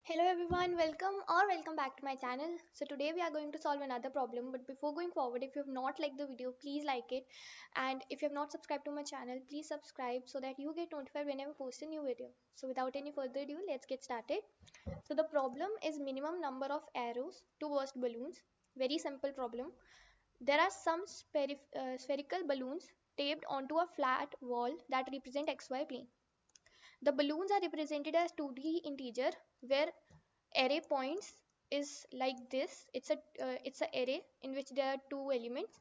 Hello everyone, welcome back to my channel. So today we are going to solve another problem, but before going forward, if you have not liked the video, please like it, and if you have not subscribed to my channel, please subscribe so that you get notified whenever I post a new video. So without any further ado, let's get started. So the problem is minimum number of arrows to burst balloons. Very simple problem. There are some spherical balloons taped onto a flat wall that represent xy plane. The balloons are represented as 2D integer where array points is like this. It's a array in which there are two elements.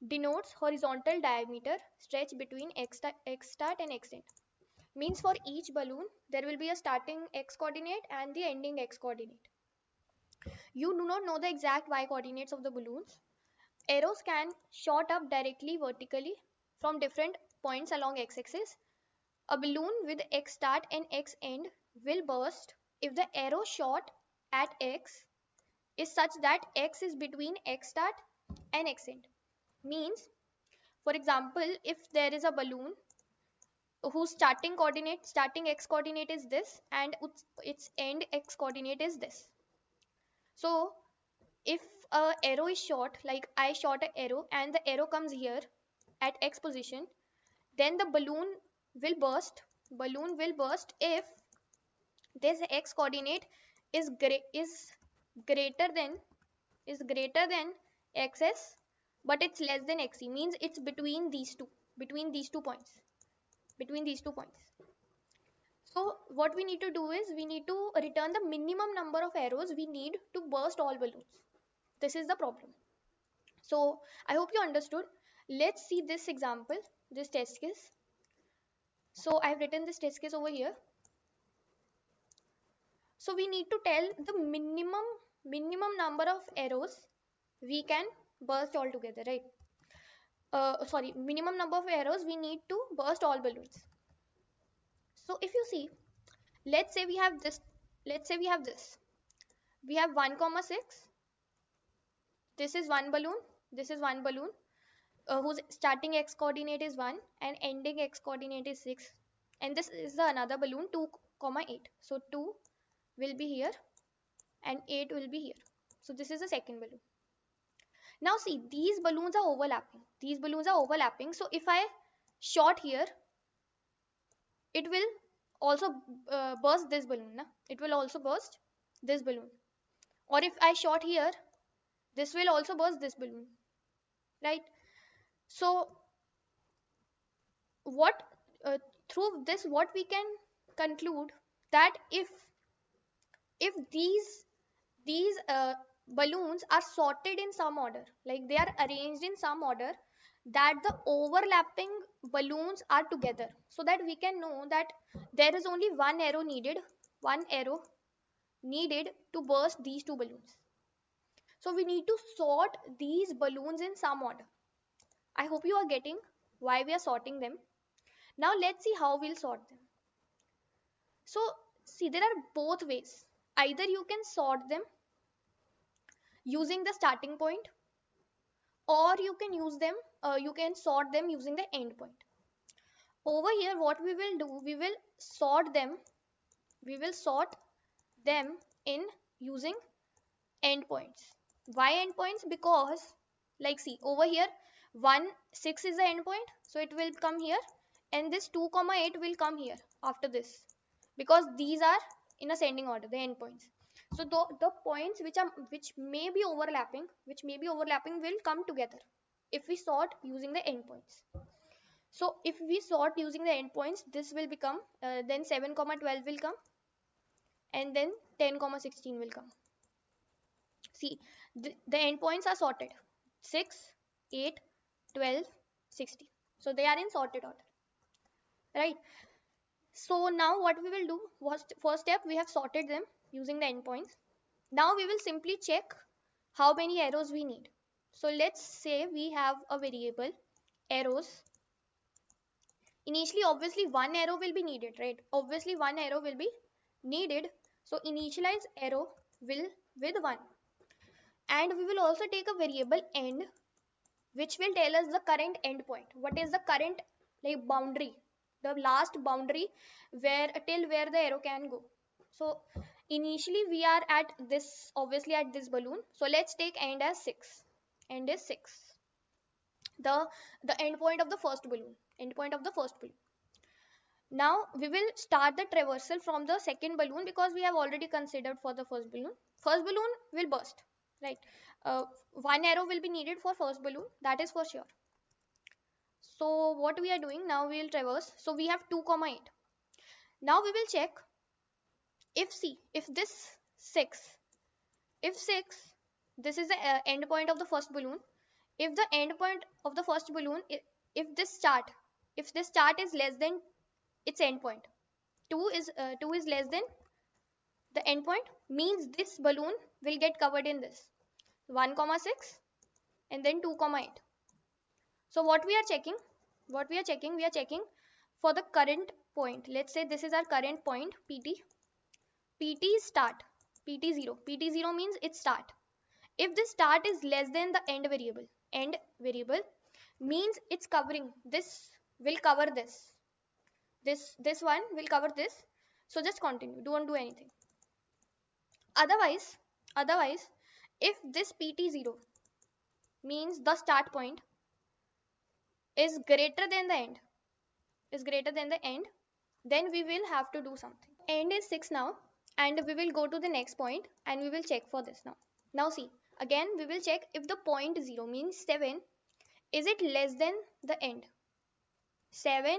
Denotes horizontal diameter stretch between x start and x end. Means for each balloon there will be a starting x coordinate and the ending x coordinate. You do not know the exact y coordinates of the balloons. Arrows can shot up directly vertically from different points along x-axis. A balloon with x start and x end will burst if the arrow shot at x is such that x is between x start and x end. Means, for example, if there is a balloon whose starting x coordinate is this, and its end x coordinate is this. So if a arrow is shot, like I shot an arrow and the arrow comes here at x position, then the balloon will burst if this x coordinate is greater than is greater than xs, but it's less than xe. Means it's between these two points. So what we need to do is we need to return the minimum number of arrows we need to burst all balloons. This is the problem. So I hope you understood. Let's see this example, this test case. So I've written this test case over here. So we need to tell the minimum number of arrows we can burst all together, right? Sorry, minimum number of arrows we need to burst all balloons. So if you see, let's say we have this. We have 1 comma 6. This is one balloon. This is one balloon whose starting x coordinate is 1 and ending x coordinate is 6. And this is the another balloon 2 comma 8. So 2 will be here and 8 will be here. So this is the second balloon. Now see, these balloons are overlapping. So if I shot here, it will also burst this balloon. Na? It will also burst this balloon. Or if I shot here, this will also burst this balloon. Right? So what through this what we can conclude that if these balloons are sorted in some order, like they are arranged in some order, that the overlapping balloons are together, so that we can know that there is only one arrow needed to burst these two balloons. So we need to sort these balloons in some order. I hope you are getting why we are sorting them. Now let's see how we'll sort them. So see, there are both ways. Either you can sort them using the starting point, or you can sort them using the end point. Over here what we will do, we will sort them in using endpoints. Why endpoints? Because like see, over here 1 6 is the endpoint, so it will come here, and this 2 comma 8 will come here after this, because these are in ascending order, the endpoints. So the points which may be overlapping will come together if we sort using the endpoints. So if we sort using the endpoints, this will become then 7 comma 12 will come, and then 10 comma 16 will come. See, the endpoints are sorted: 6, 8, 12, 16. So they are in sorted order, right? So now what we will do was, first step, we have sorted them using the endpoints. Now we will simply check how many arrows we need. So let's say we have a variable arrows. Initially, obviously one arrow will be needed, right? Obviously one arrow will be needed. So initialize arrow will with 1. And we will also take a variable end, which will tell us the current endpoint. What is the current like boundary, the last boundary where till where the arrow can go. So initially we are at this, obviously at this balloon. So let's take end as 6. End is 6. The end point of the first balloon. End point of the first balloon. Now we will start the traversal from the second balloon because we have already considered for the first balloon. First balloon will burst, right? One arrow will be needed for first balloon, that is for sure. So what we are doing now, we will traverse. So we have 2 comma 8. Now we will check if this 6, if 6, this is the end point of the first balloon. If the end point of the first balloon, if this start, if this start is less than its end point, 2 is less than the end point, means this balloon will get covered in this 1 comma 6 and then 2 comma 8. So what we are checking, we are checking for the current point. Let's say this is our current point pt. Pt is start, pt0. Pt0 means its start. If this start is less than the end variable means it's covering, this will cover this one will cover this. So just continue, don't do anything. Otherwise if this pt0 means the start point is greater than the end, then we will have to do something. End is 6 now, and we will go to the next point and we will check for this now. Now see, again we will check if the point 0 means 7, is it less than the end? 7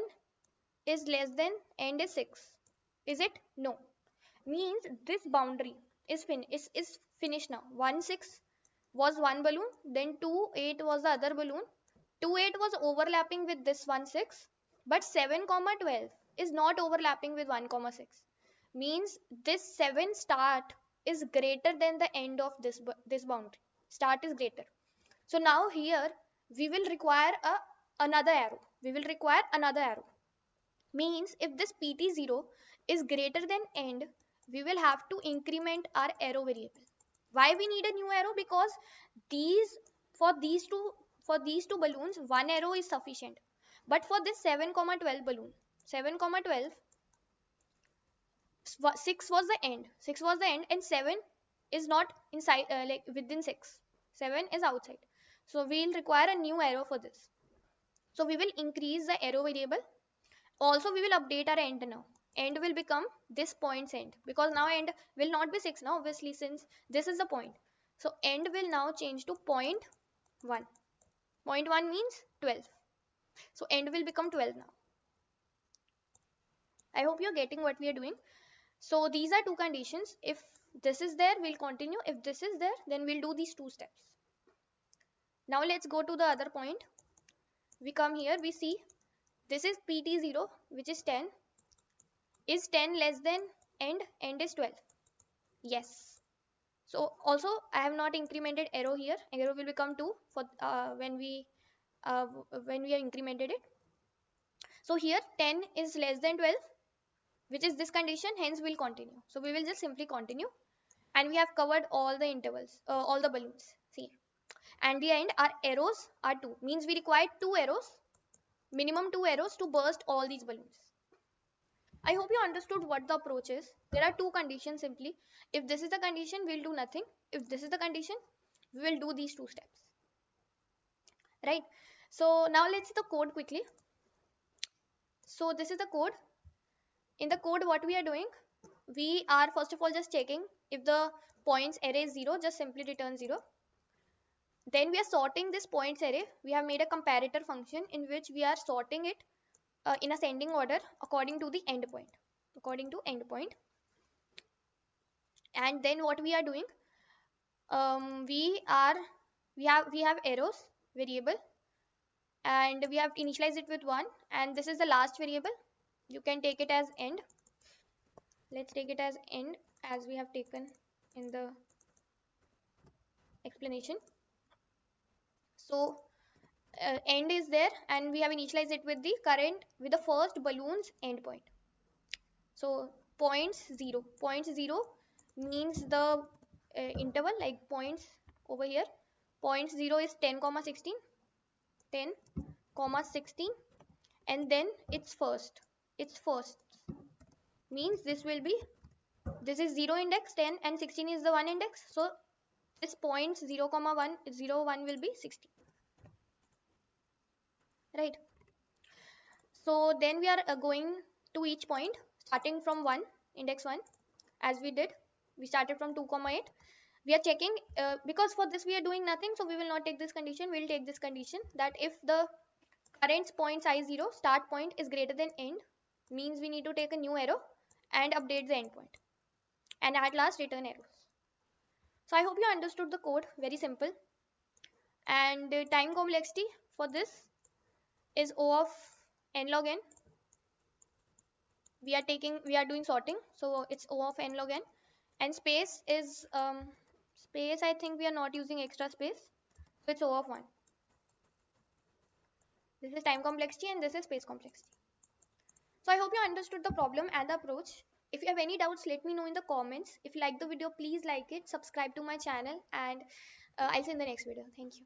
is less than end is 6. Is it? No. Means this boundary is finished now. 1 6 was one balloon, then 2 8 was the other balloon. 2 8 was overlapping with this 1 6, but 7 comma 12 is not overlapping with 1 comma 6. Means this 7 start is greater than the end of this boundary. Start is greater. So now here we will require another arrow. We will require another arrow. Means if this pt0 is greater than end, we will have to increment our arrow variable. Why we need a new arrow? Because these for these two balloons, one arrow is sufficient. But for this 7 comma 12 balloon, 7 comma 12, 6 was the end. 6 was the end, and 7 is not inside, like within 6. 7 is outside. So we will require a new arrow for this. So we will increase the arrow variable. Also we will update our end now. End will become this point's end, because now end will not be 6 now, obviously, since this is the point. So end will now change to point 1. Point 1 means 12. So end will become 12 now. I hope you're getting what we are doing. So these are two conditions. If this is there, we'll continue. If this is there, then we'll do these two steps. Now let's go to the other point. We come here, we see this is pt0, which is 10. Is 10 less than end? End is 12. Yes. So also I have not incremented arrow here. Arrow will become 2 for when we have incremented it. So here 10 is less than 12, which is this condition, hence we'll continue. So we will just simply continue, and we have covered all the intervals, all the balloons. See, and the end our arrows are 2, means we require 2 arrows, minimum 2 arrows to burst all these balloons. I hope you understood what the approach is. There are two conditions simply. If this is the condition, we'll do nothing. If this is the condition, we will do these two steps. Right? So now let's see the code quickly. So this is the code. In the code, what we are doing, we are first of all just checking if the points array is 0, just simply return 0. Then we are sorting this points array. We have made a comparator function in which we are sorting it in ascending order according to the endpoint. And then what we are doing, we have arrows variable, and we have initialized it with 1, and this is the last variable. You can take it as end. Let's take it as end, as we have taken in the explanation. So end is there, and we have initialized it with the first balloon's endpoint. So points 0 means the interval, like points over here. Point 0 is 10 comma 16, 10 comma 16, and then its first means this will be This is 0 index 10 and 16 is the 1 index. So this points 0 comma 1 0 1 will be 60, right? So then we are going to each point starting from 1 index 1, as we did. We started from 2 comma 8. We are checking because for this we are doing nothing, so we will not take this condition. We will take this condition that if the current point I0 start point is greater than end, means we need to take a new arrow and update the end point, and at last return arrows. So I hope you understood the code, very simple. And time complexity for this is O of n log n. We are doing sorting, so it's O of n log n. And space is space, I think we are not using extra space, so it's O of 1. This is time complexity and this is space complexity. So I hope you understood the problem and the approach. If you have any doubts, let me know in the comments. If you like the video, please like it, subscribe to my channel, and I'll see you in the next video. Thank you.